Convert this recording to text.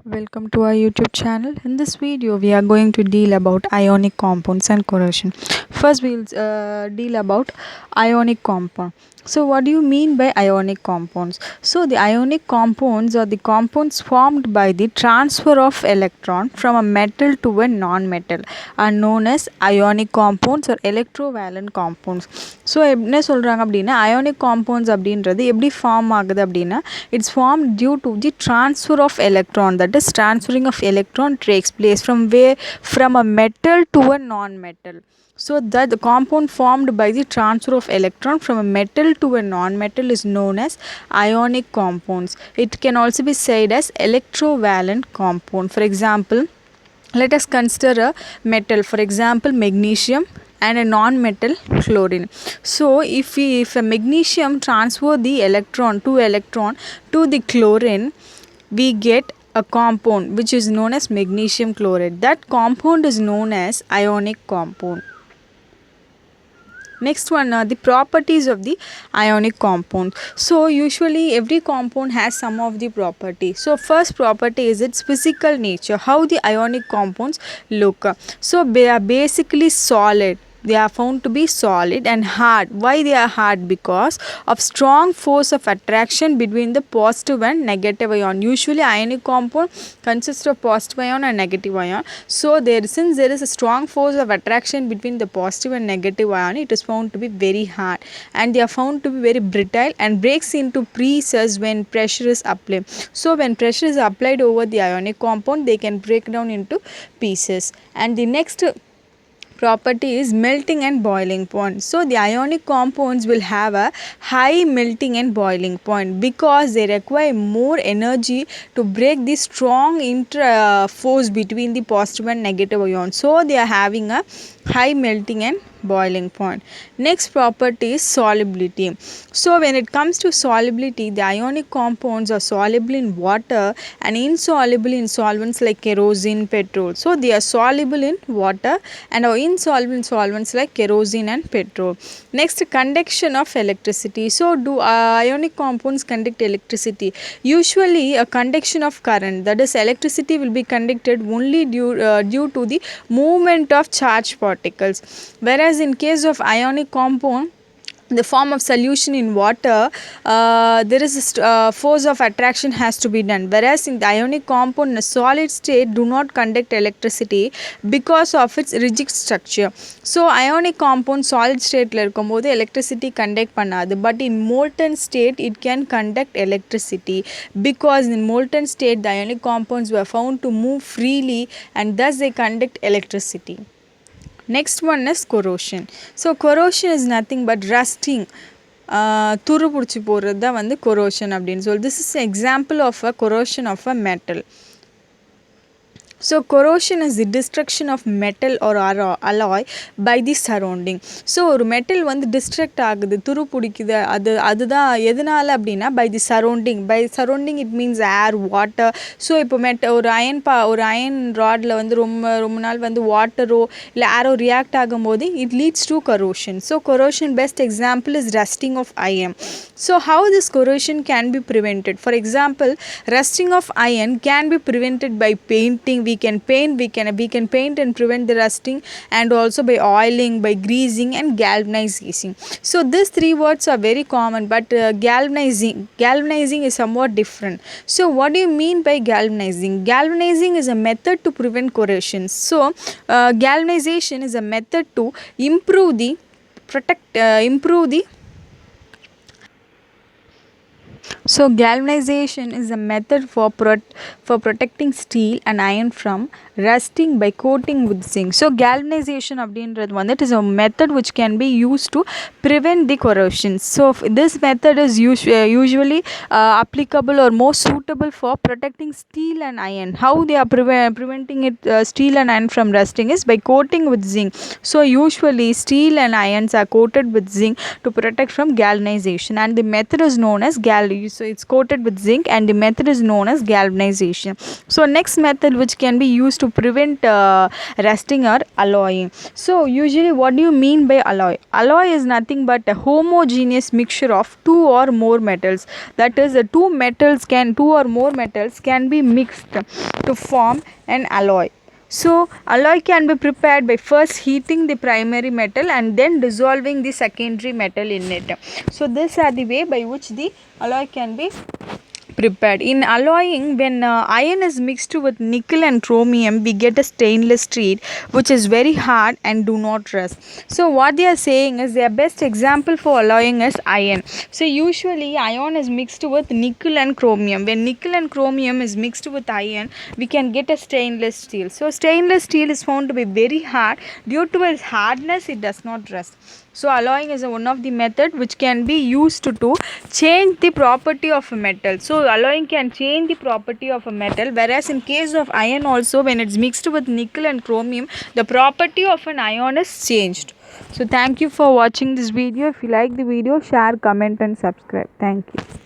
Welcome to our YouTube channel. In this video, we are going to deal about ionic compounds and corrosion. First, we'll deal about ionic compound. So, what do you mean by ionic compounds? So, the ionic compounds are the compounds formed by the transfer of electron from a metal to a non-metal are known as ionic compounds or electrovalent compounds. So, என்ன சொல்கிறாங்க அப்படின்னா ionic compounds அப்படின்றது எப்படி form ஆகுது அப்படின்னா it's formed due to the transfer of electron, that is transferring of electron takes place from a metal to a non-metal. So that the compound formed by the transfer of electron from a metal to a non-metal is known as ionic compounds. It can also be said as electrovalent compound. For example, let us consider a metal, for example magnesium, and a non-metal chlorine. So if a magnesium transfer the electron to the chlorine, we get a compound which is known as magnesium chloride. That compound is known as ionic compound. Next one are the properties of the ionic compound. So usually every compound has some of the property. So first property is its physical nature, how the ionic compounds look. So they are basically solid. They are found to be solid and hard. Why they are hard? Because of strong force of attraction between the positive and negative ion. Usually ionic compound consists of positive ion and negative ion. So since there is a strong force of attraction between the positive and negative ion, it is found to be very hard, and they are found to be very brittle and breaks into pieces when pressure is applied. So when pressure is applied over the ionic compound, they can break down into pieces. And the next property is melting and boiling point. So the ionic compounds will have a high melting and boiling point because they require more energy to break the strong force between the positive and negative ions. So they are having a high melting and boiling point. Next property is solubility. So when it comes to solubility, the ionic compounds are soluble in water and insoluble in solvents like kerosene, petrol. So they are soluble in water and are insoluble in solvents like kerosene and petrol. Next, conduction of electricity. So do ionic compounds conduct electricity? Usually a conduction of current, that is electricity, will be conducted only due to the movement of charged particles. Whereas in case of ionic compound, the form of solution in water, there is a force of attraction has to be done, whereas in the ionic compound in a solid state do not conduct electricity because of its rigid structure. So ionic compound solid state la irukumbodhu electricity conduct pannadu, but in molten state it can conduct electricity because in molten state the ionic compounds were found to move freely and thus they conduct electricity. Next one is corrosion. So corrosion is nothing but rusting. துரு பிடிச்சி போகிறது தான் வந்து corrosion அப்படின்னு சொல்லி. This is an example of a corrosion of a metal. So corrosion is the destruction of metal or alloy by the surrounding. So ஒரு metal வந்து destruct ஆகுது, துரு பிடிக்குது, அதுதான் எதனால அப்படின்னா by the surrounding. By surrounding it means air, water. So இப்போ ஒரு அயன் ராட்ல வந்து ரொம்ப நாள் வந்து வாட்டரோ இல்லை ஏரோ ரியாக்ட் ஆகும்போது it leads to corrosion. So corrosion best example is rusting of iron. So how this corrosion can be prevented? For example, rusting of iron can be prevented by painting. We can paint and prevent the rusting, and also by oiling, by greasing and galvanizing. So these three words are very common, but galvanizing is somewhat different. So what do you mean by galvanizing? Galvanizing is a method to prevent corrosion. So galvanization is a method to improve the So galvanization is a method for protecting steel and iron from rusting by coating with zinc. So galvanization அப்படின்றது வந்து it is a method which can be used to prevent the corrosion. So this method is usually applicable or more suitable for protecting steel and iron. How they are preventing it steel and iron from rusting is by coating with zinc. So usually steel and irons are coated with zinc to protect from galvanization, and the method is known as So it's coated with zinc, and the method is known as galvanization. So next method which can be used to prevent rusting or alloying. So usually what do you mean by alloy? Alloy is nothing but a homogeneous mixture of two or more metals. That is, two or more metals can be mixed to form an alloy. So alloy can be prepared by first heating the primary metal and then dissolving the secondary metal in it. So these are the way by which the alloy can be prepared. In alloying, when iron is mixed with nickel and chromium, we get a stainless steel which is very hard and do not rust. So what they are saying is their best example for alloying is iron. So usually iron is mixed with nickel and chromium. When nickel and chromium is mixed with iron, we can get a stainless steel. So stainless steel is found to be very hard. Due to its hardness, it does not rust. So alloying is one of the method which can be used to change the property of a metal. So alloying can change the property of a metal, whereas in case of iron also, when it's mixed with nickel and chromium, the property of an iron is changed. So thank you for watching this video. If you like the video, share, comment and subscribe. Thank you.